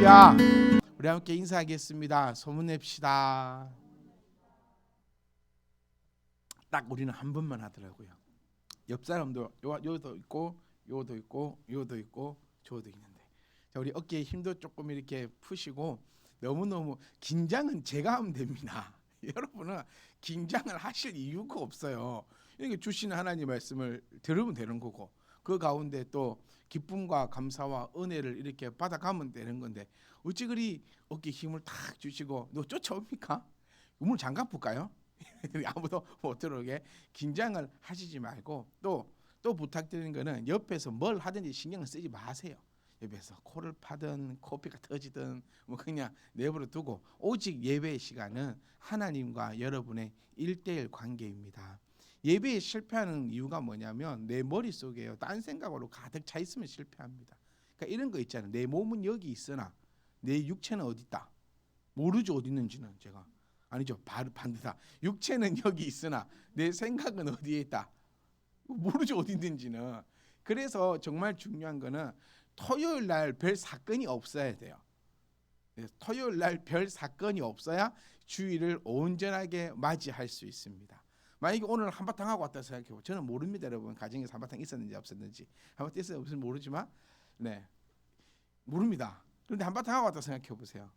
할렐루야. 우리 함께 인사하겠습니다. 소문 냅시다. 딱 우리는 한 번만 하더라고요. 옆 사람도 요도 있고 요도 있고 요도 있고 저도 있는데, 자, 우리 어깨에 힘도 조금 이렇게 푸시고, 너무너무 긴장은 제가 하면 됩니다. 여러분은 긴장을 하실 이유가 없어요. 이렇게 주시는 하나님 말씀을 들으면 되는 거고, 그 가운데 또 기쁨과 감사와 은혜를 이렇게 받아가면 되는 건데, 어찌 그리 어깨 힘을 탁 주시고 너 쫓아옵니까? 문을 잠가 볼까요? 아무도 못 들어오게 긴장을 하시지 말고, 또 부탁드리는 거는 옆에서 뭘 하든지 신경을 쓰지 마세요. 옆에서 코를 파든 코피가 터지든 뭐 그냥 내버려 두고, 오직 예배의 시간은 하나님과 여러분의 1대1 관계입니다. 예배에 실패하는 이유가 뭐냐면 내 머릿속에요, 딴 생각으로 가득 차 있으면 실패합니다. 그러니까 이런 거 있잖아요. 내 몸은 여기 있으나 내 육체는 어디 있다? 모르죠. 어디 있는지는. 제가 아니죠. 반대다. 육체는 여기 있으나 내 생각은 어디에 있다? 모르죠. 어디 있는지는. 그래서 정말 중요한 거는 토요일 날 별 사건이 없어야 돼요. 토요일 날 별 사건이 없어야 주일을 온전하게 맞이할 수 있습니다. 만약에 오늘 한바탕 하고 왔다 생각해보고, 저는 모릅니다. 여러분 가정에서 한바탕 있었는지 없었는지, 한바탕 있어요 없으면 모르지만 모릅니다. 그런데 한바탕 하고 왔다 생각해보세요.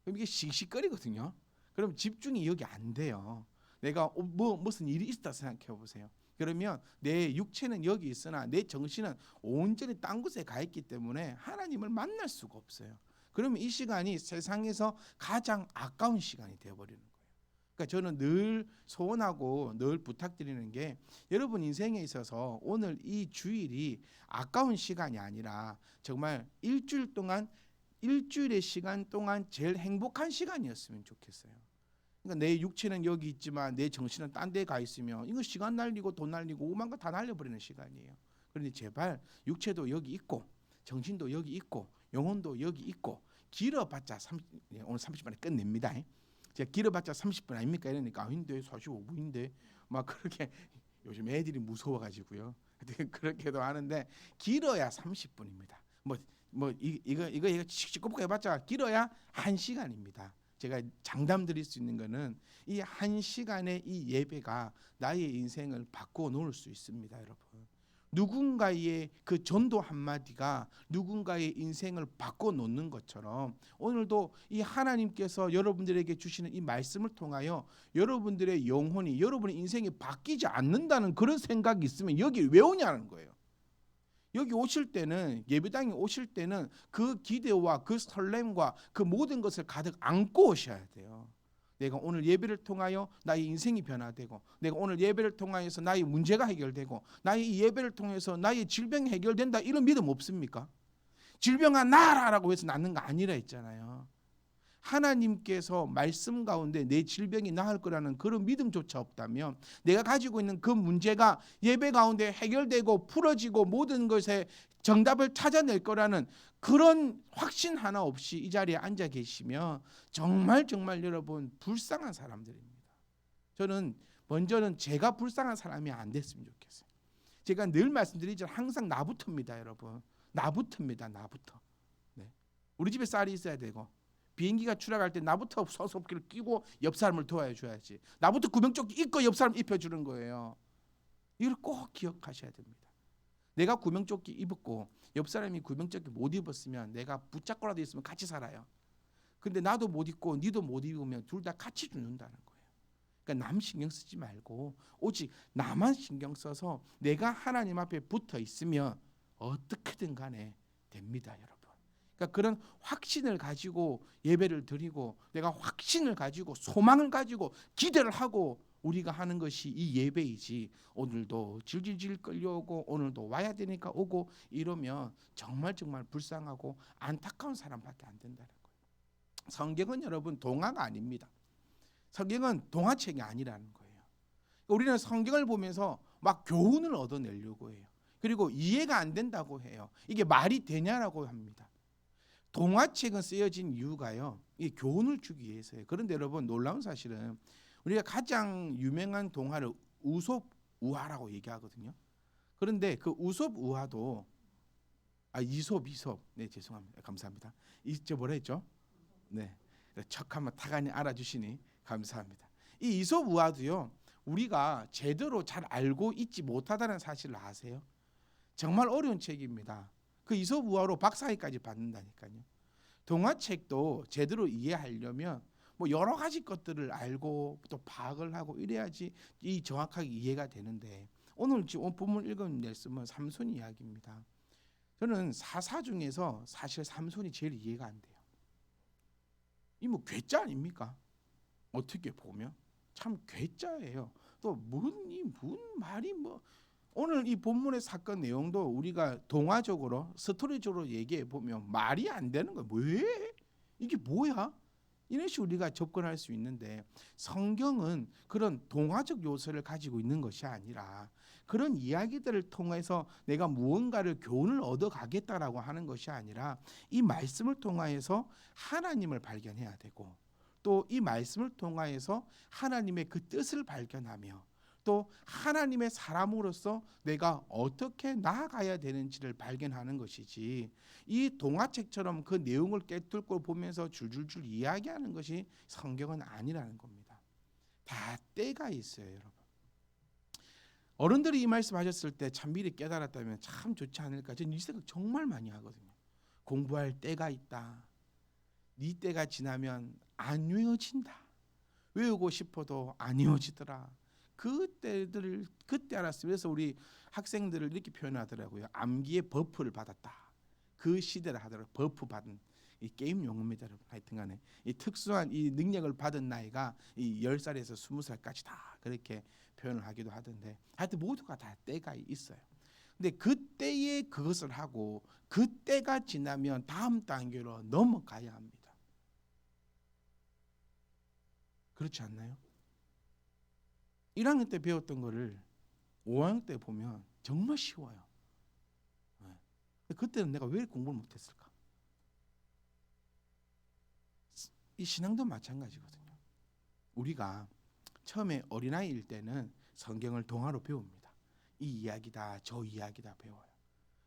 그럼 이게 씩씩거리거든요. 그럼 집중이 여기 안 돼요. 내가 무슨 일이 있다 생각해보세요. 그러면 내 육체는 여기 있으나 내 정신은 온전히 딴 곳에 가 있기 때문에 하나님을 만날 수가 없어요. 그러면 이 시간이 세상에서 가장 아까운 시간이 되어버리는 거예요. 그러니까 저는 늘 소원하고 늘 부탁드리는 게, 여러분 인생에 있어서 오늘 이 주일이 아까운 시간이 아니라 정말 일주일의 시간 동안 제일 행복한 시간이었으면 좋겠어요. 그러니까 내 육체는 여기 있지만 내 정신은 딴 데 가 있으면 이거 시간 날리고 돈 날리고 오만 거 다 날려버리는 시간이에요. 그런데 제발 육체도 여기 있고 정신도 여기 있고 영혼도 여기 있고, 길어봤자 오늘 30분에 끝냅니다. 제가 길어봤자 30분 아닙니까? 이러니까 아닌데 45분인데 막 그렇게 요즘 애들이 무서워가지고요. 그렇게도 하는데 길어야 30분입니다. 이거 씩씩꼬북 해봤자 길어야 1시간입니다. 제가 장담 드릴 수 있는 거는 이 1시간의 이 예배가 나의 인생을 바꿔 놓을 수 있습니다, 여러분. 누군가의 그 전도 한마디가 누군가의 인생을 바꿔 놓는 것처럼, 오늘도 이 하나님께서 여러분들에게 주시는 이 말씀을 통하여 여러분들의 영혼이, 여러분의 인생이 바뀌지 않는다는 그런 생각이 있으면 여기 왜 오냐는 거예요. 여기 오실 때는, 예배당에 오실 때는 그 기대와 그 설렘과 그 모든 것을 가득 안고 오셔야 돼요. 내가 오늘 예배를 통하여 나의 인생이 변화되고, 내가 오늘 예배를 통하여서 나의 문제가 해결되고, 나의 이 예배를 통해서 나의 질병이 해결된다, 이런 믿음 없습니까? 질병아 나아라라고 해서 낫는 거 아니라 했잖아요. 하나님께서 말씀 가운데 내 질병이 나을 거라는 그런 믿음조차 없다면, 내가 가지고 있는 그 문제가 예배 가운데 해결되고 풀어지고 모든 것에 정답을 찾아낼 거라는 그런 확신 하나 없이 이 자리에 앉아 계시면 정말 여러분 불쌍한 사람들입니다. 저는 먼저는 제가 불쌍한 사람이 안 됐으면 좋겠어요. 제가 늘 말씀드리지만 항상 나부터입니다, 여러분. 나부터입니다. 우리 집에 쌀이 있어야 되고, 비행기가 추락할 때 나부터 서섭기를 끼고 옆 사람을 도와줘야지. 나부터 구명조끼 입고 옆 사람 입혀주는 거예요. 이걸 꼭 기억하셔야 됩니다. 내가 구명조끼 입었고 옆 사람이 구명조끼 못 입었으면 내가 붙잡고라도 있으면 같이 살아요. 근데 나도 못 입고 니도 못 입으면 둘 다 같이 죽는다는 거예요. 그러니까 남 신경 쓰지 말고 오직 나만 신경 써서 내가 하나님 앞에 붙어 있으면 어떻게든 간에 됩니다, 여러분. 그러니까 그런 확신을 가지고 예배를 드리고, 내가 확신을 가지고 소망을 가지고 기대를 하고 우리가 하는 것이 이 예배이지, 오늘도 질질질 끌려오고 오늘도 와야 되니까 오고 이러면 정말 불쌍하고 안타까운 사람밖에 안 된다는 거예요. 성경은 여러분 동화가 아닙니다. 성경은 동화책이 아니라는 거예요. 우리는 성경을 보면서 막 교훈을 얻어내려고 해요. 그리고 이해가 안 된다고 해요. 이게 말이 되냐라고 합니다. 동화책은 쓰여진 이유가요, 이 교훈을 주기 위해서예요. 그런데 여러분 놀라운 사실은 우리가 가장 유명한 동화를 우솝 우화라고 얘기하거든요. 그런데 그 우솝 우화도 이솝. 네, 죄송합니다. 감사합니다. 저 뭐라 했죠? 네, 척 한번 타가니 알아주시니 감사합니다. 이 이솝 우화도요, 우리가 제대로 잘 알고 있지 못하다는 사실을 아세요? 정말 어려운 책입니다. 그 이솝 우화로 박사학위까지 받는다니까요. 동화책도 제대로 이해하려면 뭐 여러 가지 것들을 알고 또 파악을 하고 이래야지 이 정확하게 이해가 되는데, 오늘 지금 본문 읽은 말씀은 삼손 이야기입니다. 저는 사사 중에서 사실 삼손이 제일 이해가 안 돼요. 이 뭐 괴짜 아닙니까? 어떻게 보면 참 괴짜예요. 또 무슨 말이 뭐, 오늘 이 본문의 사건 내용도 우리가 동화적으로 스토리적으로 얘기해 보면 말이 안 되는 거예요. 왜? 이게 뭐야? 이런 식으로 우리가 접근할 수 있는데, 성경은 그런 동화적 요소를 가지고 있는 것이 아니라 그런 이야기들을 통해서 내가 무언가를 교훈을 얻어가겠다라고 하는 것이 아니라 이 말씀을 통하여서 하나님을 발견해야 되고, 또 이 말씀을 통하여서 하나님의 그 뜻을 발견하며 또 하나님의 사람으로서 내가 어떻게 나아가야 되는지를 발견하는 것이지, 이 동화책처럼 그 내용을 꿰뚫고 보면서 줄줄줄 이야기하는 것이 성경은 아니라는 겁니다. 다 때가 있어요, 여러분. 어른들이 이 말씀하셨을 때 참 미리 깨달았다면 참 좋지 않을까. 저는 이 생각 정말 많이 하거든요. 공부할 때가 있다. 네 때가 지나면 안 외워진다. 외우고 싶어도 안 외워지더라. 그때 알았어요. 그래서 우리 학생들을 이렇게 표현하더라고요. 암기의 버프를 받았다. 그 시대를 하더라고요. 버프 받은, 이 게임 용어입니다, 여러분. 하여튼간에 이 특수한 이 능력을 받은 나이가 이 10살에서 20살까지 다 그렇게 표현을 하기도 하던데, 하여튼 모두가 다 때가 있어요. 근데 그때에 그것을 하고 그때가 지나면 다음 단계로 넘어가야 합니다. 그렇지 않나요? 1학년 때 배웠던 거를 5학년 때 보면 정말 쉬워요. 그때는 내가 왜 공부를 못했을까? 이 신앙도 마찬가지거든요. 우리가 처음에 어린아이일 때는 성경을 동화로 배웁니다. 이 이야기다 저 이야기다 배워요.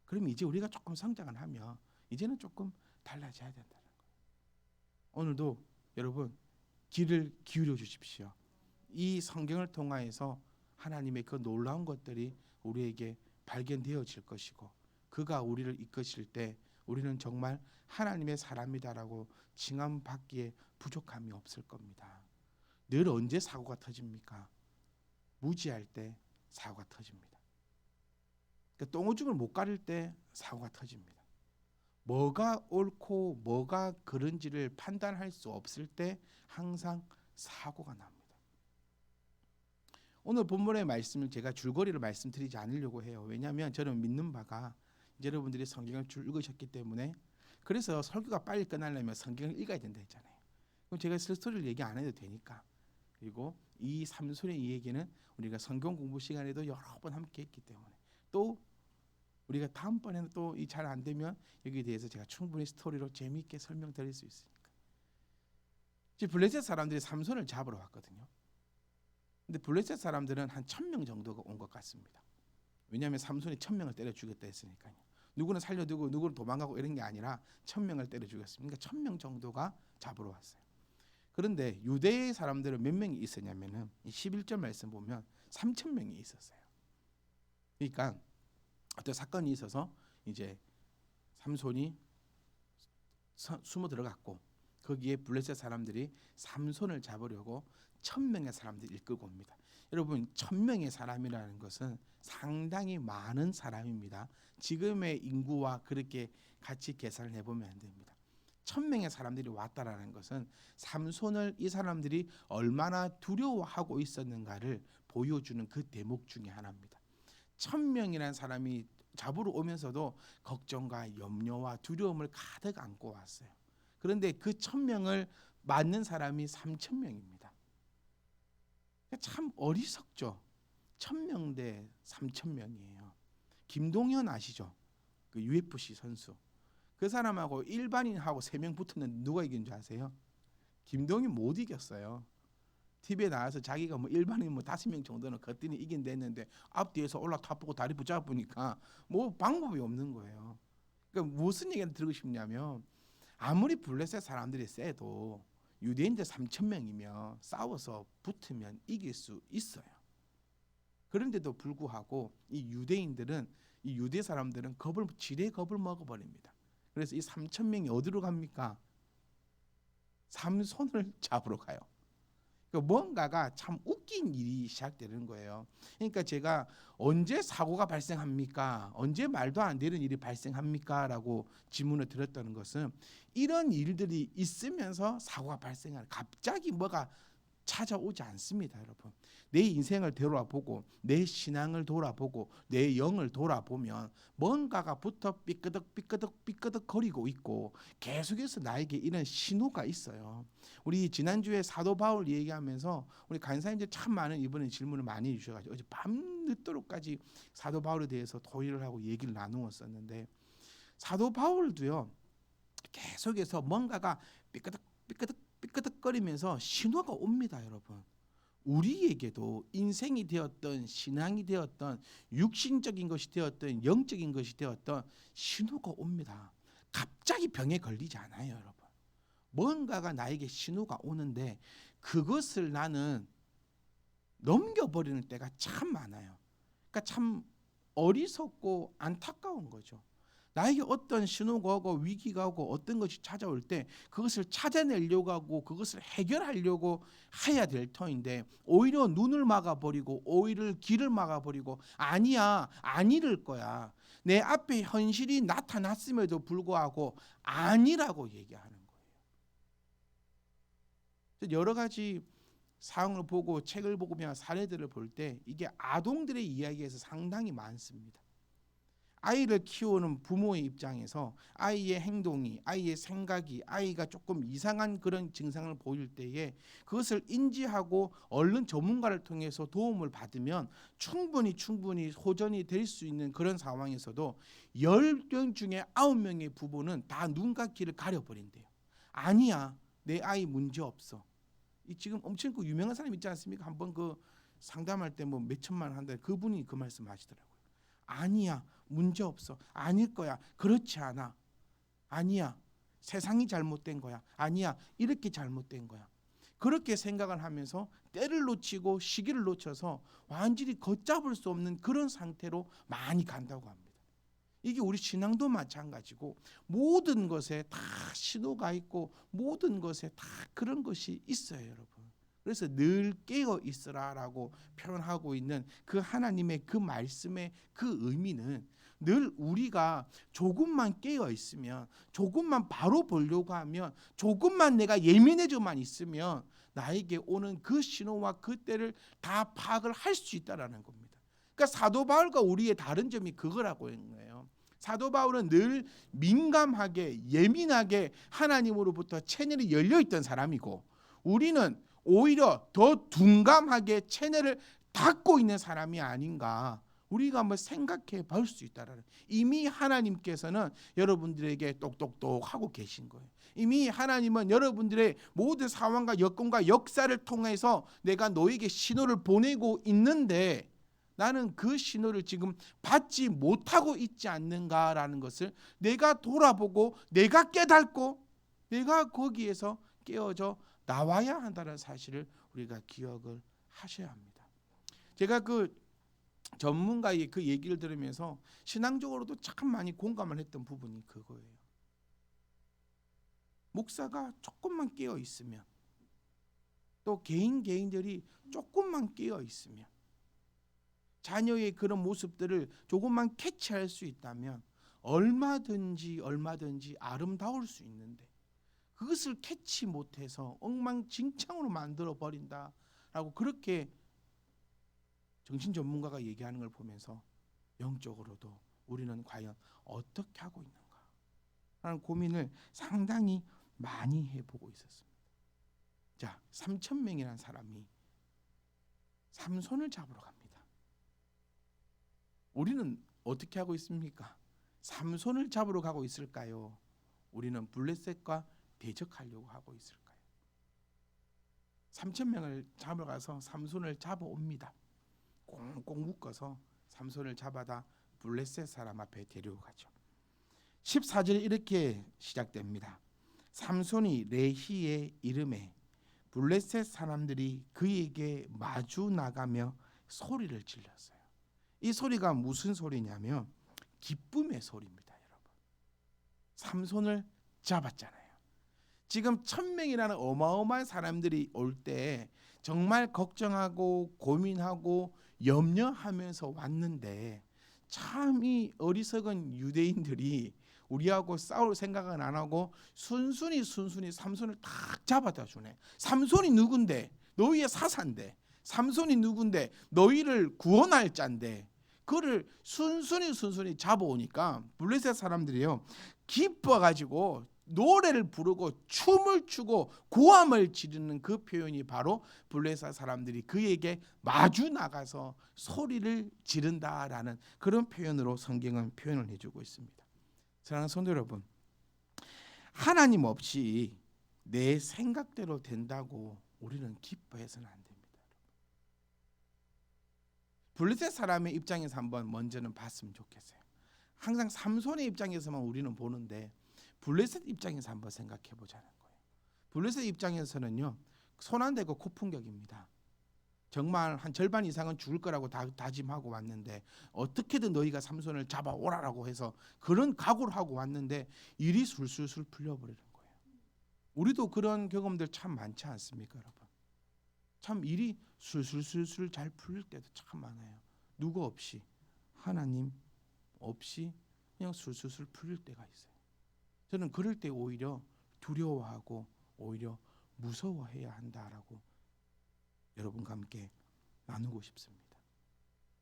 그럼 이제 우리가 조금 성장을 하면 이제는 조금 달라져야 된다는 거예요. 오늘도 여러분 귀를 기울여 주십시오. 이 성경을 통하여서 하나님의 그 놀라운 것들이 우리에게 발견되어질 것이고, 그가 우리를 이끄실 때 우리는 정말 하나님의 사람이다라고 칭함받기에 부족함이 없을 겁니다. 늘 언제 사고가 터집니까? 무지할 때 사고가 터집니다. 그러니까 똥오줌을 못 가릴 때 사고가 터집니다. 뭐가 옳고 뭐가 그른지를 판단할 수 없을 때 항상 사고가 납니다. 오늘 본문의 말씀을 제가 줄거리를 말씀드리지 않으려고 해요. 왜냐하면 저는 믿는 바가 여러분들이 성경을 줄 읽으셨기 때문에, 그래서 설교가 빨리 끝나려면 성경을 읽어야 된다 했잖아요. 그럼 제가 스토리를 얘기 안 해도 되니까. 그리고 이 삼손의 이 얘기는 우리가 성경 공부 시간에도 여러 번 함께 했기 때문에, 또 우리가 다음번에는 또 이 잘 안 되면 여기에 대해서 제가 충분히 스토리로 재미있게 설명드릴 수 있으니까. 이제 블레셋 사람들이 삼손을 잡으러 왔거든요. 근데 블레셋 사람들은 한 1000명 정도가 온 것 같습니다. 왜냐하면 삼손이 1000명을 때려 죽였다 했으니까요. 누구는 살려두고 누구는 도망가고 이런 게 아니라 1000명을 때려 죽였습니다. 그러니까 1000명 정도가 잡으러 왔어요. 그런데 유대의 사람들은 몇 명이 있었냐면은 11절 말씀 보면 3000명이 있었어요. 그러니까 어떤 사건이 있어서 이제 삼손이 숨어 들어갔고, 거기에 블레셋 사람들이 삼손을 잡으려고 1000명의 사람들이 이끌고 옵니다. 여러분 1000명의 사람이라는 것은 상당히 많은 사람입니다. 지금의 인구와 그렇게 같이 계산을 해보면 안 됩니다. 1000명의 사람들이 왔다라는 것은 삼손을 이 사람들이 얼마나 두려워하고 있었는가를 보여주는 그 대목 중에 하나입니다. 1000명이라는 사람이 잡으러 오면서도 걱정과 염려와 두려움을 가득 안고 왔어요. 그런데 그 1000명을 맞는 사람이 3000명입니다. 참 어리석죠. 1000명 대 3000명이에요. 김동현 아시죠? 그 UFC 선수. 그 사람하고 일반인하고 3명 붙었는데 누가 이긴 줄 아세요? 김동현 못 이겼어요. TV에 나와서 자기가 뭐 일반인 뭐 5명 정도는 거뜬히 이긴댔는데 앞뒤에서 올라타보고 다리 붙잡으니까 뭐 방법이 없는 거예요. 그러니까 무슨 얘기를 들고 싶냐면 아무리 블레셋 사람들이 세도 유대인들 3천 명이면 싸워서 붙으면 이길 수 있어요. 그런데도 불구하고 이 유대인들은 이 유대 사람들은 지레 겁을 먹어버립니다. 그래서 이 3천 명이 어디로 갑니까? 삼손을 잡으러 가요. 그러니까 뭔가가 참 웃긴 일이 시작되는 거예요. 그러니까 제가 언제 사고가 발생합니까? 언제 말도 안 되는 일이 발생합니까? 라고 질문을 드렸다는 것은 이런 일들이 있으면서 사고가 발생하는, 갑자기 뭐가 찾아오지 않습니다, 여러분. 내 인생을 돌아보고 내 신앙을 돌아보고 내 영을 돌아보면 뭔가가 붙어 삐끄덕 거리고 있고 계속해서 나에게 이런 신호가 있어요. 우리 지난주에 사도 바울 얘기하면서 우리 간사님들 참 많은 이번에 질문을 많이 해주셔가지고 어제 밤늦도록까지 사도 바울에 대해서 토의를 하고 얘기를 나누었었는데, 사도 바울도요 계속해서 뭔가가 삐끄덕거리면서 신호가 옵니다, 여러분. 우리에게도 인생이 되었던 신앙이 되었던 육신적인 것이 되었던 영적인 것이 되었던 신호가 옵니다. 갑자기 병에 걸리지 않아요, 여러분. 뭔가가 나에게 신호가 오는데 그것을 나는 넘겨버리는 때가 참 많아요. 그러니까 참 어리석고 안타까운 거죠. 나에게 어떤 신호가 오고 위기가 오고 어떤 것이 찾아올 때 그것을 찾아내려고 하고 그것을 해결하려고 해야 될 터인데 오히려 눈을 막아버리고 오히려 길을 막아버리고 아니야, 안 이럴 거야. 내 앞에 현실이 나타났음에도 불구하고 아니라고 얘기하는 거예요. 여러 가지 사항을 보고 책을 보고 사례들을 볼 때 이게 아동들의 이야기에서 상당히 많습니다. 아이를 키우는 부모의 입장에서 아이의 행동이, 아이의 생각이, 아이가 조금 이상한 그런 증상을 보일 때에 그것을 인지하고 얼른 전문가를 통해서 도움을 받으면 충분히 호전이 될 수 있는 그런 상황에서도 10명 중에 9명의 부모는 다 눈과 귀를 가려버린대요. 아니야, 내 아이 문제 없어. 이 지금 엄청 그 유명한 사람 있지 않습니까? 한번 그 상담할 때 뭐 몇 천만 원 한다, 그분이 그 말씀 하시더라고요. 아니야, 문제 없어. 아닐 거야. 그렇지 않아. 아니야, 세상이 잘못된 거야. 아니야, 이렇게 잘못된 거야. 그렇게 생각을 하면서 때를 놓치고 시기를 놓쳐서 완전히 걷잡을 수 없는 그런 상태로 많이 간다고 합니다. 이게 우리 신앙도 마찬가지고 모든 것에 다 신호가 있고 모든 것에 다 그런 것이 있어요, 여러분. 그래서 늘 깨어 있으라라고 표현하고 있는 그 하나님의 그 말씀의 그 의미는 늘 우리가 조금만 깨어 있으면, 조금만 바로 보려고 하면, 조금만 내가 예민해져만 있으면 나에게 오는 그 신호와 그 때를 다 파악을 할 수 있다라는 겁니다. 그러니까 사도 바울과 우리의 다른 점이 그거라고 하는 거예요. 사도 바울은 늘 민감하게 예민하게 하나님으로부터 채널이 열려 있던 사람이고, 우리는 오히려 더 둔감하게 채널을 닫고 있는 사람이 아닌가, 우리가 한번 생각해 볼 수 있다라는. 이미 하나님께서는 여러분들에게 똑똑똑하고 계신 거예요. 이미 하나님은 여러분들의 모든 상황과 여건과 역사를 통해서 내가 너에게 신호를 보내고 있는데 나는 그 신호를 지금 받지 못하고 있지 않는가라는 것을 내가 돌아보고 내가 깨닫고 내가 거기에서 깨어져 나와야 한다는 사실을 우리가 기억을 하셔야 합니다. 제가 그 전문가의 그 얘기를 들으면서 신앙적으로도 참 많이 공감을 했던 부분이 그거예요. 목사가 조금만 깨어 있으면, 또 개인들이 조금만 깨어 있으면, 자녀의 그런 모습들을 조금만 캐치할 수 있다면 얼마든지 아름다울 수 있는데 그것을 캐치 못해서 엉망진창으로 만들어 버린다라고 그렇게 정신 전문가가 얘기하는 걸 보면서 영적으로도 우리는 과연 어떻게 하고 있는가 라는 고민을 상당히 많이 해보고 있었습니다. 자, 3,000명이라는 사람이 삼손을 잡으러 갑니다. 우리는 어떻게 하고 있습니까? 삼손을 잡으러 가고 있을까요? 우리는 블레셋과 대적하려고 하고 있을까요? 3,000명을 잡으러 가서 삼손을 잡아옵니다. 꽁꽁 묶어서 삼손을 잡아다 블레셋 사람 앞에 데려가죠. 14절 이렇게 시작됩니다. 삼손이 레히의 이름에 블레셋 사람들이 그에게 마주 나가며 소리를 질렀어요. 이 소리가 무슨 소리냐면 기쁨의 소리입니다, 여러분. 삼손을 잡았잖아요. 지금 1000명이라는 어마어마한 사람들이 올 때 정말 걱정하고 고민하고 염려하면서 왔는데 참 이 어리석은 유대인들이 우리하고 싸울 생각은 안 하고 순순히 삼손을 딱 잡아다 주네. 삼손이 누군데? 너희의 사사인데. 삼손이 누군데? 너희를 구원할 자인데. 그를 순순히 잡아오니까 블레셋 사람들이요 기뻐가지고 노래를 부르고 춤을 추고 고함을 지르는 그 표현이 바로 블레셋 사람들이 그에게 마주 나가서 소리를 지른다라는 그런 표현으로 성경은 표현을 해주고 있습니다. 사랑하는 성도 여러분, 하나님 없이 내 생각대로 된다고 우리는 기뻐해서는 안 됩니다. 블레셋 사람의 입장에서 한번 먼저는 봤으면 좋겠어요. 항상 삼손의 입장에서만 우리는 보는데 블레셋 입장에서 한번 생각해 보자는 거예요. 블레셋 입장에서는요, 손 안 대고 코풍격입니다. 정말 한 절반 이상은 죽을 거라고 다짐하고 왔는데 어떻게든 너희가 삼손을 잡아오라라고 해서 그런 각오를 하고 왔는데 일이 술술술 풀려버리는 거예요. 우리도 그런 경험들 참 많지 않습니까, 여러분? 참 일이 술술술술 잘 풀릴 때도 참 많아요. 누구 없이, 하나님 없이 그냥 술술술 풀릴 때가 있어요. 저는 그럴 때 오히려 두려워하고 오히려 무서워해야 한다라고 여러분과 함께 나누고 싶습니다.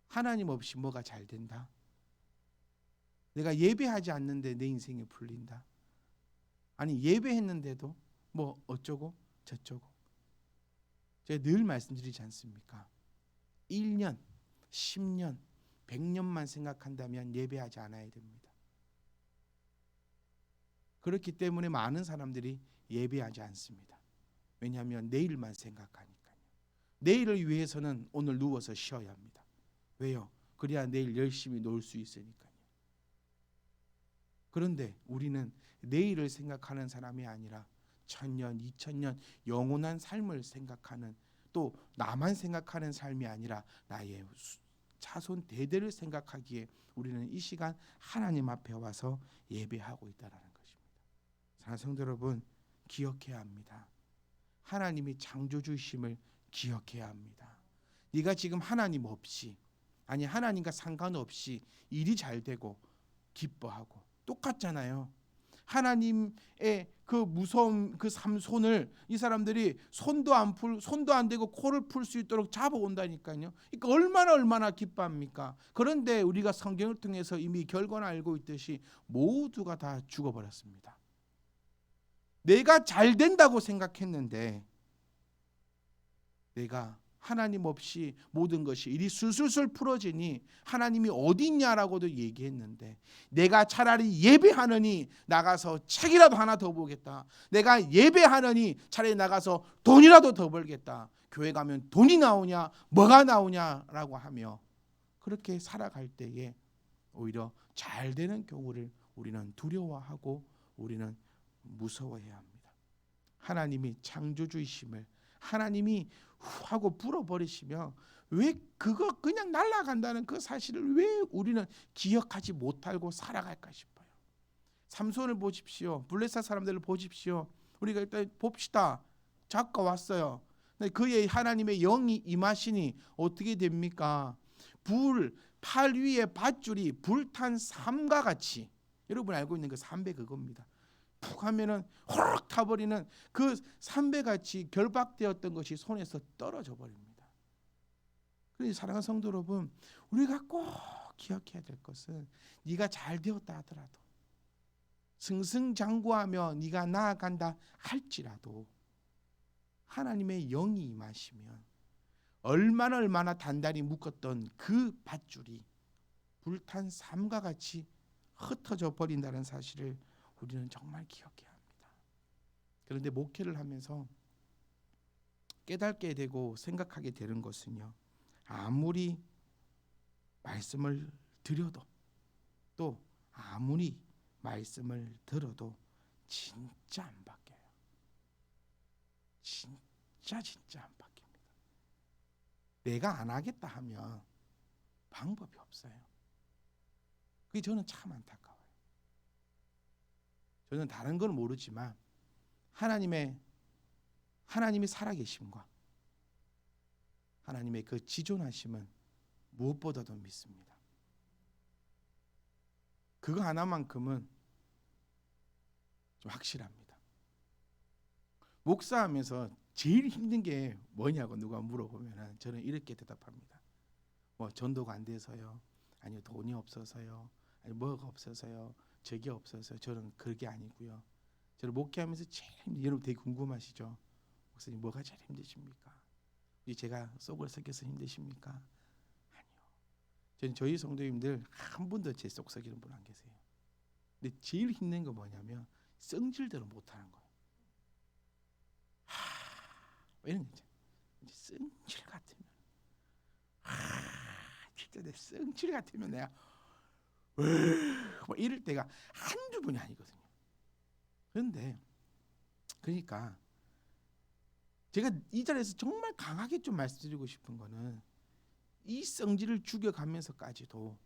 하나님 없이 뭐가 잘 된다? 내가 예배하지 않는데 내 인생이 풀린다? 아니 예배했는데도 뭐 어쩌고 저쩌고. 제가 늘 말씀드리지 않습니까? 1년, 10년, 100년만 생각한다면 예배하지 않아야 됩니다. 그렇기 때문에 많은 사람들이 예배하지 않습니다. 왜냐하면 내일만 생각하니까요. 내일을 위해서는 오늘 누워서 쉬어야 합니다. 왜요? 그래야 내일 열심히 놀 수 있으니까요. 그런데 우리는 내일을 생각하는 사람이 아니라 1000년, 2000년 영원한 삶을 생각하는, 또 나만 생각하는 삶이 아니라 나의 자손 대대를 생각하기에 우리는 이 시간 하나님 앞에 와서 예배하고 있다라는 것입니다. 사랑하는 성도 여러분, 기억해야 합니다. 하나님이 창조주이심을 기억해야 합니다. 네가 지금 하나님 없이, 아니 하나님과 상관없이 일이 잘 되고 기뻐하고 똑같잖아요. 하나님의 그 무서운 그 삼손을 이 사람들이 손도 안 대고 코를 풀 수 있도록 잡아온다니까요. 그러니까 얼마나 기뻐합니까? 그런데 우리가 성경을 통해서 이미 결과는 알고 있듯이 모두가 다 죽어버렸습니다. 내가 잘 된다고 생각했는데 내가 하나님 없이 모든 것이 일이 술술술 풀어지니 하나님이 어디 있냐라고도 얘기했는데 내가 차라리 예배하느니 나가서 책이라도 하나 더 보겠다. 내가 예배하느니 차라리 나가서 돈이라도 더 벌겠다. 교회 가면 돈이 나오냐 뭐가 나오냐라고 하며 그렇게 살아갈 때에 오히려 잘 되는 경우를 우리는 두려워하고 우리는 무서워해야 합니다. 하나님이 창조주이심을 하나님이 하고 불어버리시며 왜 그거 그냥 날아간다는 그 사실을 왜 우리는 기억하지 못하고 살아갈까 싶어요. 삼손을 보십시오. 블레셋 사람들을 보십시오. 우리가 일단 봅시다. 작가 왔어요. 그의 하나님의 영이 임하시니 어떻게 됩니까? 팔 위에 밧줄이 불탄 삼과 같이, 여러분 알고 있는 그 삼배 그겁니다. 푹 하면은 호로록 타버리는 그 삼배같이 결박되었던 것이 손에서 떨어져 버립니다. 그래서 사랑하는 성도 여러분, 우리가 꼭 기억해야 될 것은 네가 잘 되었다 하더라도 승승장구하며 네가 나아간다 할지라도 하나님의 영이 임하시면 얼마나 단단히 묶었던 그 밧줄이 불탄 삼과 같이 흩어져 버린다는 사실을 우리는 정말 기억해야 합니다. 그런데 목회를 하면서 깨닫게 되고 생각하게 되는 것은요, 아무리 말씀을 드려도 또 아무리 말씀을 들어도 진짜 안 바뀌어요. 진짜 안 바뀝니다. 내가 안 하겠다 하면 방법이 없어요. 그게 저는 참 안타까워요. 저는 다른 건 모르지만 하나님이 살아계심과 하나님의 그 지존하심은 무엇보다도 믿습니다. 그거 하나만큼은 좀 확실합니다. 목사하면서 제일 힘든 게 뭐냐고 누가 물어보면 저는 이렇게 대답합니다. 뭐 전도가 안 돼서요, 아니요 돈이 없어서요, 아니 뭐가 없어서요, 저게 없어서요. 저는 그게 아니고요. 저는 목회하면서 제일 여러분 되게 궁금하시죠? 목사님 뭐가 제일 힘드십니까? 제가 속을 썩여서 힘드십니까? 아니요. 저는 저희 성도님들 한 분도 제 속 썩이는 분 안 계세요. 근데 제일 힘든 거 뭐냐면 성질대로 못하는 거예요. 이런 거죠. 성질 같으면 진짜 내 성질 같으면 내가 뭐 이럴 때가 한두 번이 아니거든요. 그런데 그러니까 제가 이 자리에서 정말 강하게 좀 말씀드리고 싶은 거는 이 성질을 죽여가면서까지도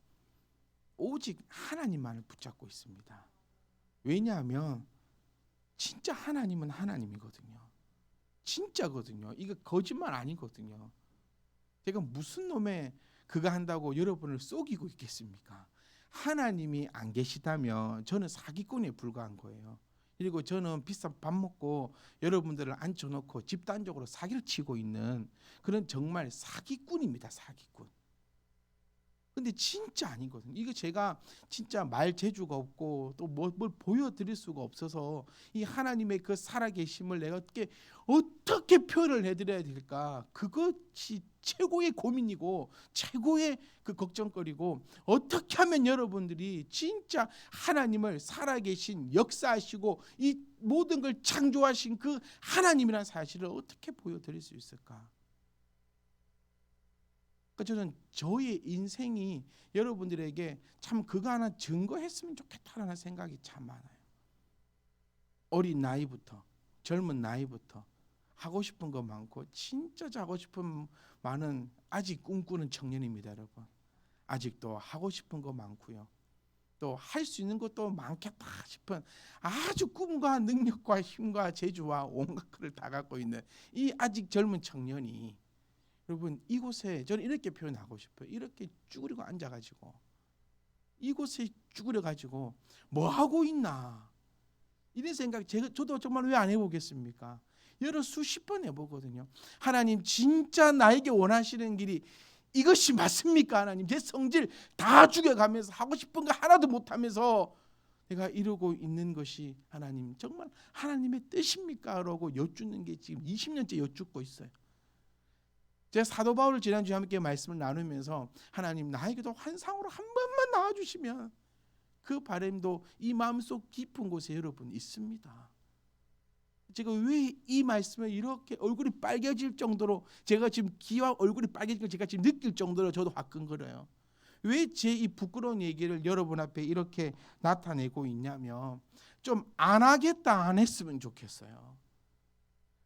오직 하나님만을 붙잡고 있습니다. 왜냐하면 진짜 하나님은 하나님이거든요. 진짜거든요. 이거 거짓말 아니거든요. 제가 무슨 놈의 그거 한다고 여러분을 속이고 있겠습니까? 하나님이 안 계시다면 저는 사기꾼에 불과한 거예요. 그리고 저는 비싼 밥 먹고 여러분들을 앉혀놓고 집단적으로 사기를 치고 있는 그런 정말 사기꾼입니다. 사기꾼. 근데 진짜 아니거든요. 이거 제가 진짜 말 재주가 없고 또 뭘 보여드릴 수가 없어서 이 하나님의 그 살아계심을 내가 어떻게 표현을 해드려야 될까? 그것이 최고의 고민이고 최고의 그 걱정거리고, 어떻게 하면 여러분들이 진짜 하나님을 살아계신 역사하시고 이 모든 걸 창조하신 그 하나님이라는 사실을 어떻게 보여드릴 수 있을까? 저는 저의 인생이 여러분들에게 참 그거 하나 증거했으면 좋겠다라는 생각이 참 많아요. 어린 나이부터, 젊은 나이부터 하고 싶은 거 많고 진짜 하고 싶은 많은 아직 꿈꾸는 청년입니다, 여러분. 아직도 하고 싶은 거 많고요. 또 할 수 있는 것도 많겠다 싶은 아주 꿈과 능력과 힘과 재주와 온갖 것을 다 갖고 있는 이 아직 젊은 청년이, 여러분 이곳에 저는 이렇게 표현하고 싶어요. 이렇게 쭈그리고 앉아가지고 이곳에 쭈그려가지고 뭐 하고 있나 이런 생각 저도 정말 왜 안 해보겠습니까? 여러 수십 번 해보거든요. 하나님 진짜 나에게 원하시는 길이 이것이 맞습니까? 하나님 제 성질 다 죽여가면서 하고 싶은 거 하나도 못하면서 내가 이러고 있는 것이 하나님 정말 하나님의 뜻입니까? 라고 여쭙는 게 지금 20년째 여쭙고 있어요. 제가 사도 바울을 지난주에 함께 말씀을 나누면서 하나님 나에게도 환상으로 한 번만 나와주시면, 그 바람도 이 마음속 깊은 곳에 여러분 있습니다. 제가 왜 이 말씀을 이렇게 얼굴이 빨개질 정도로, 제가 지금 귀와 얼굴이 빨개진 걸 제가 지금 느낄 정도로 저도 화끈거려요. 왜 제 이 부끄러운 얘기를 여러분 앞에 이렇게 나타내고 있냐면, 좀 안 하겠다 안 했으면 좋겠어요.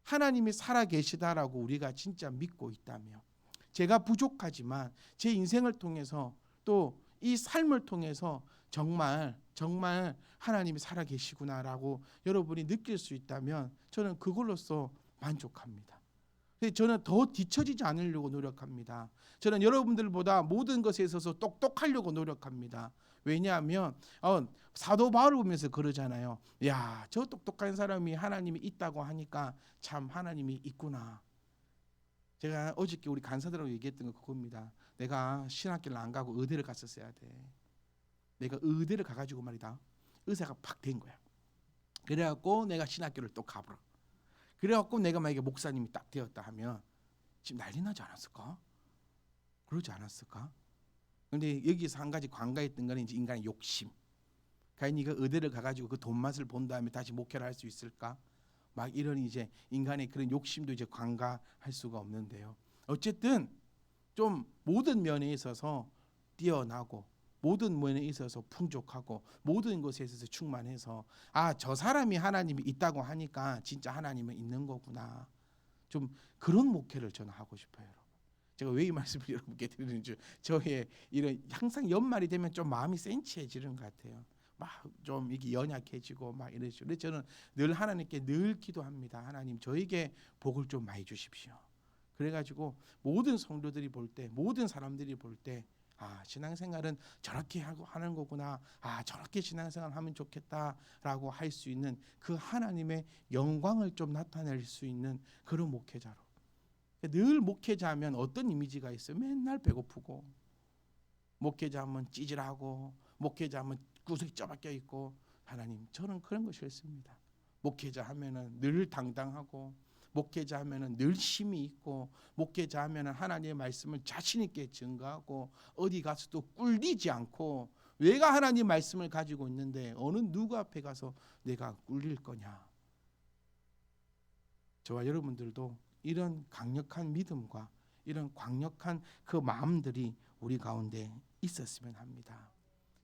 하나님이 살아계시다라고 우리가 진짜 믿고 있다면, 제가 부족하지만 제 인생을 통해서 또 이 삶을 통해서 정말 하나님이 살아계시구나라고 여러분이 느낄 수 있다면 저는 그걸로써 만족합니다. 저는 더 뒤처지지 않으려고 노력합니다. 저는 여러분들보다 모든 것에 있어서 똑똑하려고 노력합니다. 왜냐하면 사도 바울을 보면서 그러잖아요. 야, 저 똑똑한 사람이 하나님이 있다고 하니까 참 하나님이 있구나. 제가 어저께 우리 간사들하고 얘기했던 거 그겁니다. 내가 신학교를 안 가고 의대를 갔었어야 돼. 내가 의대를 가가지고 말이다, 의사가 팍 된 거야. 그래갖고 내가 신학교를 또 가보라. 그래갖고 내가 만약에 목사님이 딱 되었다 하면 지금 난리 나지 않았을까? 그러지 않았을까? 그런데 여기서 한 가지 관가했던 거는 이제 인간의 욕심. 과연 네가 의대를 가가지고 그 돈 맛을 본 다음에 다시 목회를 할 수 있을까? 막 이런 이제 인간의 그런 욕심도 이제 관가할 수가 없는데요. 어쨌든 좀 모든 면에 있어서 뛰어나고 모든 면에 있어서 풍족하고 모든 것에 있어서 충만해서 저 사람이 하나님이 있다고 하니까 진짜 하나님은 있는 거구나. 좀 그런 목회를 저는 하고 싶어요, 여러분. 제가 왜 이 말씀을 여러분께 드리는지, 저의 이런 항상 연말이 되면 좀 마음이 센치해지는 것 같아요. 막 좀 이게 연약해지고 막 이러죠. 근데 저는 늘 하나님께 늘 기도합니다. 하나님, 저에게 복을 좀 많이 주십시오. 그래가지고 모든 성도들이 볼 때, 모든 사람들이 볼 때, 신앙생활은 저렇게 하고 하는 거구나. 저렇게 신앙생활 하면 좋겠다라고 할 수 있는 그 하나님의 영광을 좀 나타낼 수 있는 그런 목회자로. 늘 목회자하면 어떤 이미지가 있어요? 맨날 배고프고, 목회자하면 찌질하고, 목회자하면 구석이 쪄박혀 있고. 하나님, 저는 그런 거 싫습니다. 목회자 하면은 늘 당당하고, 목회자 하면은 늘 힘이 있고, 목회자 하면은 하나님의 말씀을 자신 있게 증거하고, 어디 가서도 꿀리지 않고. 내가 하나님 말씀을 가지고 있는데 어느 누구 앞에 가서 내가 꿀릴 거냐. 저와 여러분들도 이런 강력한 믿음과 이런 강력한 그 마음들이 우리 가운데 있었으면 합니다.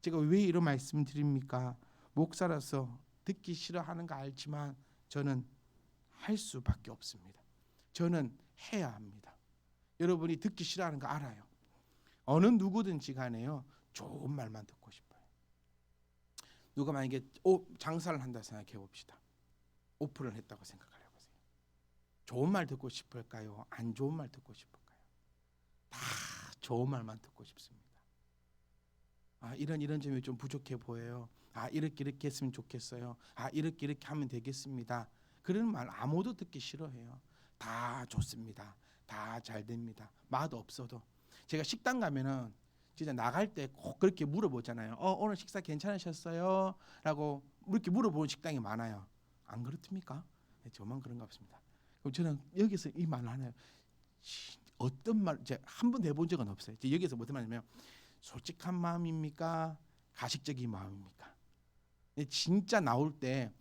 제가 왜 이런 말씀 드립니까? 목사라서 듣기 싫어하는 거 알지만 저는 할 수밖에 없습니다. 저는 해야 합니다. 여러분이 듣기 싫어하는 거 알아요. 어느 누구든지 간에요, 좋은 말만 듣고 싶어요. 누가 만약에 장사를 한다 생각해 봅시다. 오픈을 했다고 생각해 보세요. 좋은 말 듣고 싶을까요? 안 좋은 말 듣고 싶을까요? 다 좋은 말만 듣고 싶습니다. 이런 점이 좀 부족해 보여요. 이렇게 했으면 좋겠어요. 이렇게 하면 되겠습니다. 그런 말 아무도 듣기 싫어해요. 다 좋습니다. 다 잘 됩니다. 맛 없어도. 제가 식당 가면은 진짜 나갈 때 꼭 그렇게 물어보잖아요. 오늘 식사 괜찮으셨어요? 라고 이렇게 물어보는 식당이 많아요. 안 그렇습니까? 네, 저만 그런가 없습니다. 그럼 저는 여기서 이 말을 하나요? 어떤 말 제가 한 번도 해본 적은 없어요. 여기서 무슨 말이냐면, 솔직한 마음입니까? 가식적인 마음입니까? 진짜 나올 때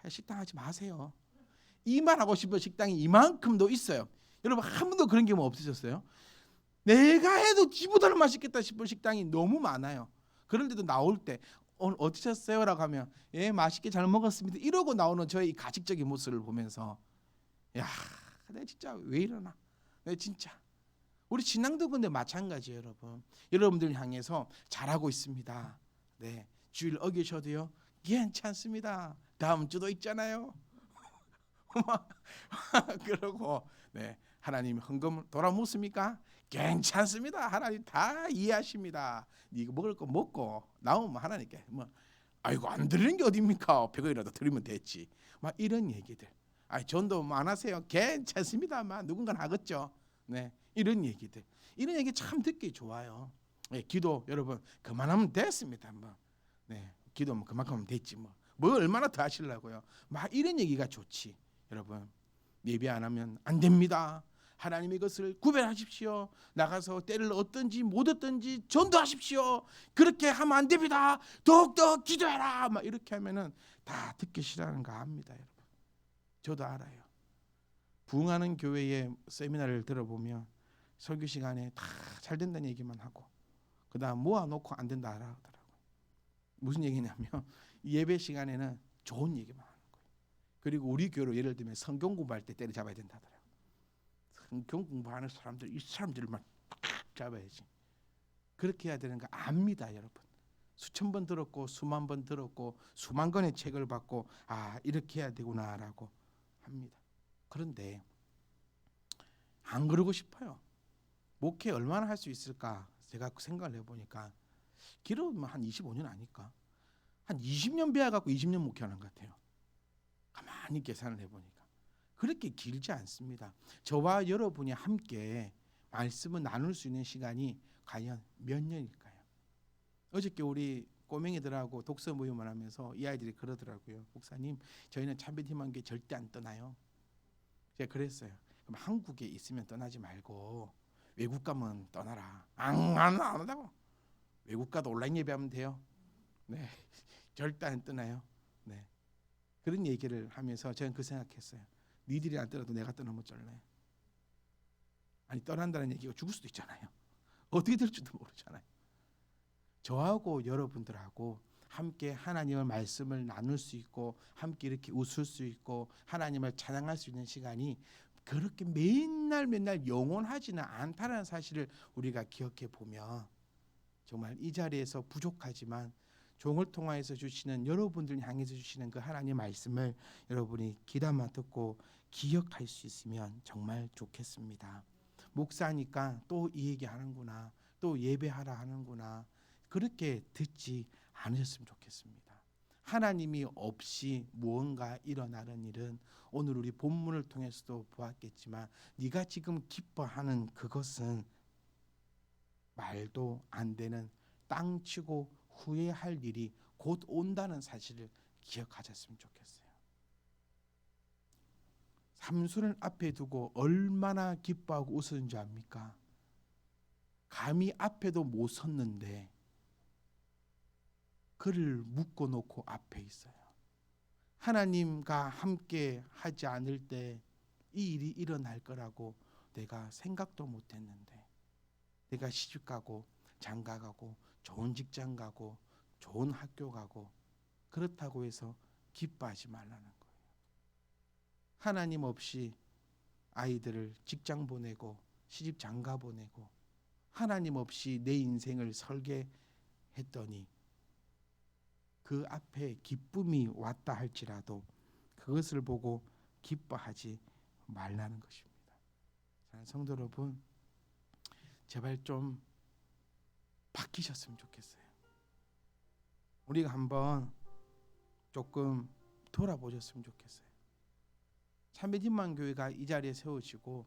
식당 하지 마세요. 이 말 하고 싶은 식당이 이만큼도 있어요. 여러분 한 번도 그런 경우 없으셨어요? 내가 해도 지보다는 맛있겠다 싶은 식당이 너무 많아요. 그런데도 나올 때 오늘 어떠셨어요? 라고 하면 맛있게 잘 먹었습니다. 이러고 나오는 저의 이 가식적인 모습을 보면서 내가 진짜 왜 이러나. 내가 진짜 우리 신앙도 근데 마찬가지예요, 여러분. 여러분들 향해서 잘하고 있습니다. 네, 주일 어기셔도요 괜찮습니다. 다음 주도 있잖아요. 그러고 하나님 헌금 돌아묻습니까? 괜찮습니다. 하나님 다 이해하십니다. 이거 먹을 거 먹고 나오면 하나님께 아이고 안 드리는 게 어딥니까? 100원이라도 드리면 됐지. 막 이런 얘기들. 전도 안 하세요? 괜찮습니다. 누군가는 하겠죠. 네, 이런 얘기들. 이런 얘기 참 듣기 좋아요. 기도 여러분 그만하면 됐습니다. 기도면 그만큼 됐지 뭐 얼마나 더 하시려고요. 이런 얘기가 좋지. 여러분 예배 안 하면 안 됩니다. 하나님의 것을 구별하십시오. 나가서 때를 얻든지 못 얻든지 전도하십시오. 그렇게 하면 안 됩니다. 더욱더 기도해라. 이렇게 하면은 다 듣기 싫어하는 거 압니다, 여러분. 저도 알아요. 부흥하는 교회의 세미나를 들어보면 설교 시간에 다 잘 된다는 얘기만 하고 그다음 모아놓고 안 된다 하더라고요. 무슨 얘기냐면 예배 시간에는 좋은 얘기만 하는 거예요. 그리고 우리 교회로 예를 들면 성경 공부할 때 때려잡아야 된다 하더라고요. 성경 공부하는 사람들, 이 사람들만 딱 잡아야지. 그렇게 해야 되는 거 압니다, 여러분. 수천 번 들었고 수만 번 들었고 수만 권의 책을 받고 이렇게 해야 되구나라고 합니다. 그런데 안 그러고 싶어요. 목회 얼마나 할 수 있을까? 제가 생각을 해보니까 길어면 한 25년 아닐까? 한 20년 배워갖고 20년 목회하는 것 같아요. 가만히 계산을 해보니까 그렇게 길지 않습니다. 저와 여러분이 함께 말씀을 나눌 수 있는 시간이 과연 몇 년일까요? 어저께 우리 꼬맹이들하고 독서 모임을 하면서 이 아이들이 그러더라고요. 목사님, 저희는 참배팀한게 절대 안 떠나요. 제가 그랬어요. 그럼 한국에 있으면 떠나지 말고 외국 가면 떠나라. 안 한다고. 외국 가도 온라인 예배하면 돼요. 네, 절대 안 떠나요. 네, 그런 얘기를 하면서 저는 그 생각했어요. 니들이 안 떠나도 내가 떠나면 어쩔래? 떠난다는 얘기가 죽을 수도 있잖아요. 어떻게 될지도 모르잖아요. 저하고 여러분들하고 함께 하나님의 말씀을 나눌 수 있고 함께 이렇게 웃을 수 있고 하나님을 찬양할 수 있는 시간이 그렇게 맨날 영원하지는 않다는 사실을 우리가 기억해 보면 정말 이 자리에서 부족하지만 종을 통하여서 주시는 여러분들 향해서 주시는 그 하나님의 말씀을 여러분이 귀담아 듣고 기억할 수 있으면 정말 좋겠습니다. 목사니까 또 이 얘기 하는구나, 또 예배하라 하는구나, 그렇게 듣지 않으셨으면 좋겠습니다. 하나님이 없이 무언가 일어나는 일은 오늘 우리 본문을 통해서도 보았겠지만 네가 지금 기뻐하는 그것은 말도 안 되는 땅치고 후회할 일이 곧 온다는 사실을 기억하셨으면 좋겠어요. 삼손을 앞에 두고 얼마나 기뻐하고 웃었는지 압니까? 감히 앞에도 못 섰는데 그를 묶어놓고 앞에 있어요. 하나님과 함께 하지 않을 때 이 일이 일어날 거라고 내가 생각도 못했는데, 내가 시집 가고 장가 가고 좋은 직장 가고 좋은 학교 가고 그렇다고 해서 기뻐하지 말라는 거예요. 하나님 없이 아이들을 직장 보내고 시집 장가 보내고 하나님 없이 내 인생을 설계했더니 그 앞에 기쁨이 왔다 할지라도 그것을 보고 기뻐하지 말라는 것입니다. 성도 여러분, 제발 좀 바뀌셨으면 좋겠어요. 우리가 한번 조금 돌아보셨으면 좋겠어요. 참배진만 교회가 이 자리에 세워지고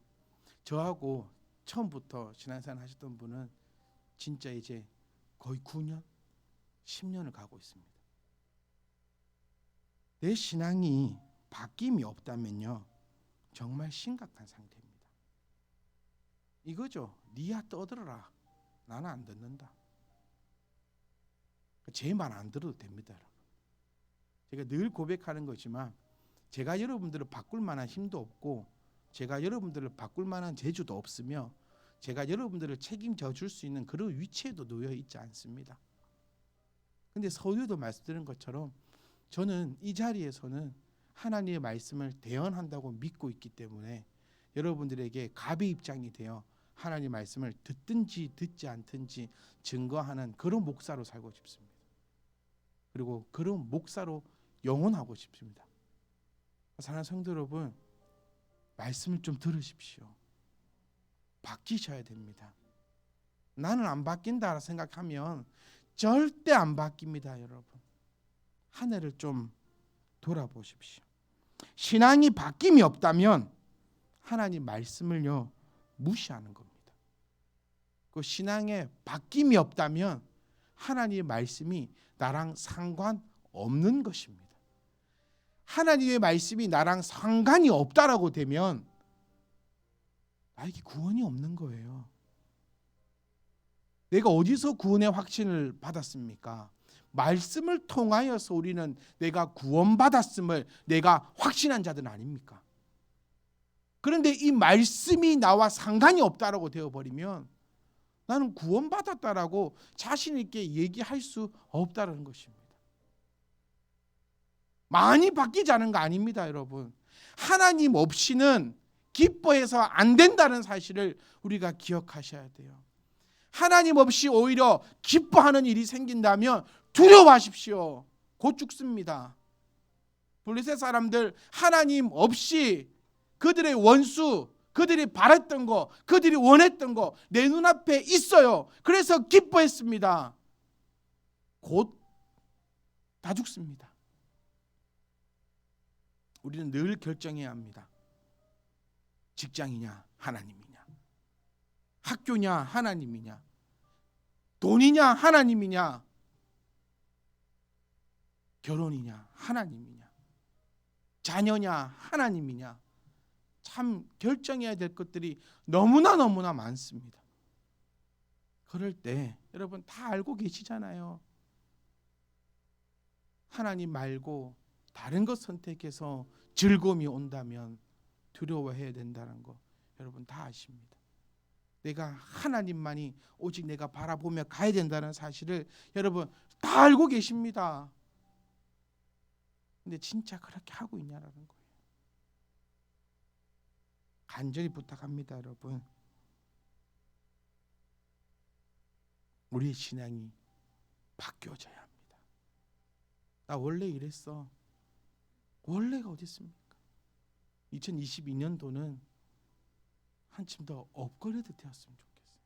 저하고 처음부터 신앙생활 하셨던 분은 진짜 이제 거의 9년, 10년을 가고 있습니다. 내 신앙이 바뀜이 없다면요 정말 심각한 상태입니다. 이거죠. 니야 떠들어라. 나는 안 듣는다. 제 말 안 들어도 됩니다. 여러분. 제가 늘 고백하는 거지만 제가 여러분들을 바꿀 만한 힘도 없고 제가 여러분들을 바꿀 만한 재주도 없으며 제가 여러분들을 책임져 줄 수 있는 그런 위치에도 놓여 있지 않습니다. 근데 서두에도 말씀드린 것처럼 저는 이 자리에서는 하나님의 말씀을 대언한다고 믿고 있기 때문에 여러분들에게 갑의 입장이 되어 하나님의 말씀을 듣든지 듣지 않든지 증거하는 그런 목사로 살고 싶습니다. 그리고 그런 목사로 영원하고 싶습니다. 사랑하는 성도 여러분, 말씀을 좀 들으십시오. 바뀌셔야 됩니다. 나는 안 바뀐다 생각하면 절대 안 바뀝니다. 여러분, 하늘을 좀 돌아보십시오. 신앙이 바뀜이 없다면 하나님 말씀을요 무시하는 겁니다. 그 신앙에 바뀜이 없다면 하나님의 말씀이 나랑 상관없는 것입니다. 하나님의 말씀이 나랑 상관이 없다라고 되면 나에게 구원이 없는 거예요. 내가 어디서 구원의 확신을 받았습니까? 말씀을 통하여서 우리는 내가 구원받았음을 내가 확신한 자들은 아닙니까? 그런데 이 말씀이 나와 상관이 없다라고 되어버리면 나는 구원받았다라고 자신 있게 얘기할 수 없다는 것입니다. 많이 바뀌지 않은 거 아닙니다, 여러분. 하나님 없이는 기뻐해서 안 된다는 사실을 우리가 기억하셔야 돼요. 하나님 없이 오히려 기뻐하는 일이 생긴다면 두려워하십시오. 곧 죽습니다. 블레셋 사람들 하나님 없이 그들의 원수, 그들이 바랬던 거, 그들이 원했던 거 내 눈앞에 있어요. 그래서 기뻐했습니다. 곧 다 죽습니다. 우리는 늘 결정해야 합니다. 직장이냐 하나님이냐, 학교냐 하나님이냐, 돈이냐 하나님이냐, 결혼이냐 하나님이냐, 자녀냐 하나님이냐. 참 결정해야 될 것들이 너무나 많습니다. 그럴 때 여러분 다 알고 계시잖아요. 하나님 말고 다른 것 선택해서 즐거움이 온다면 두려워해야 된다는 거 여러분 다 아십니다. 내가 하나님만이 오직 내가 바라보며 가야 된다는 사실을 여러분 다 알고 계십니다. 근데 진짜 그렇게 하고 있냐라는 거예요. 간절히 부탁합니다, 여러분. 우리의 신앙이 바뀌어져야 합니다. 나 원래 이랬어. 원래가 어디 있습니까? 2022년도는 한층 더 업그레이드 되었으면 좋겠어요.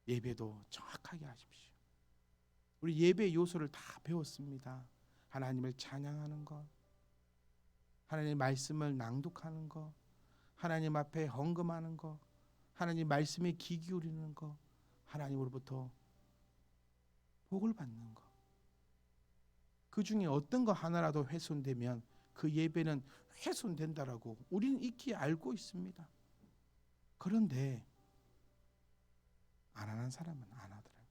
예배도 정확하게 하십시오. 우리 예배 요소를 다 배웠습니다. 하나님을 찬양하는 것, 하나님의 말씀을 낭독하는 것, 하나님 앞에 헌금하는 것, 하나님 말씀에 귀 기울이는 것, 하나님으로부터 복을 받는 것. 그 중에 어떤 거 하나라도 훼손되면 그 예배는 훼손된다라고 우리는 익히 알고 있습니다. 그런데 안 하는 사람은 안 하더라고요.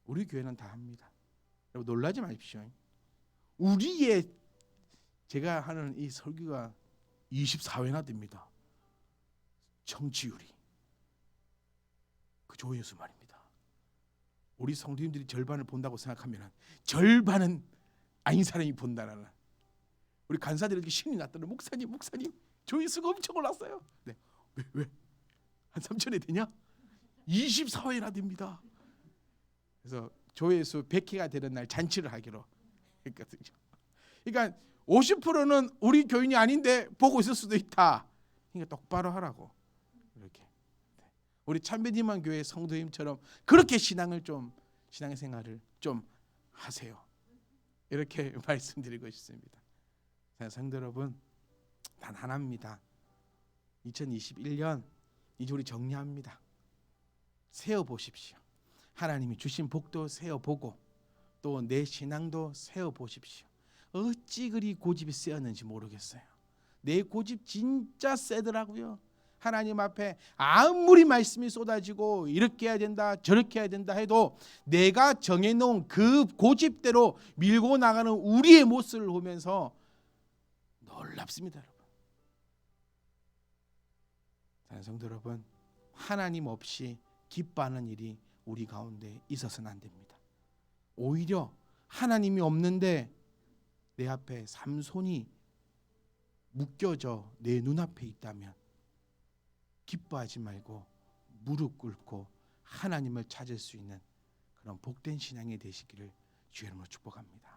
우리 교회는 다 합니다. 여러분 놀라지 마십시오. 우리의 제가 하는 이 설교가 24회나 됩니다. 청취율이 그 조회수 말입니다. 우리 성도님들이 절반을 본다고 생각하면 절반은 아닌 사람이 본다라는. 우리 간사들이 이렇게 신이 났더니 목사님 조회수가 엄청 올랐어요. 네. 왜? 한 3천회 되냐? 24회나 됩니다. 그래서 조회수 100회가 되는 날 잔치를 하기로 했거든요. 그러니까 50%는 우리 교인이 아닌데 보고 있을 수도 있다. 그러니까 똑바로 하라고. 이렇게. 우리 참배님만 교회 성도님처럼 그렇게 신앙의 생활을 좀 하세요. 이렇게 말씀드리고 싶습니다. 성도 여러분, 단 하나입니다. 2021년 이제 우리 정리합니다. 세어보십시오. 하나님이 주신 복도 세어보고 또 내 신앙도 세어보십시오. 어찌 그리 고집이 세었는지 모르겠어요. 내 고집 진짜 세더라고요. 하나님 앞에 아무리 말씀이 쏟아지고 이렇게 해야 된다 저렇게 해야 된다 해도 내가 정해놓은 그 고집대로 밀고 나가는 우리의 모습을 보면서 놀랍습니다. 여러분, 성도 여러분, 하나님 없이 기뻐하는 일이 우리 가운데 있어서는 안 됩니다. 오히려 하나님이 없는데 내 앞에 삼손이 묶여져 내 눈앞에 있다면 기뻐하지 말고 무릎 꿇고 하나님을 찾을 수 있는 그런 복된 신앙이 되시기를 주의 이름으로 축복합니다.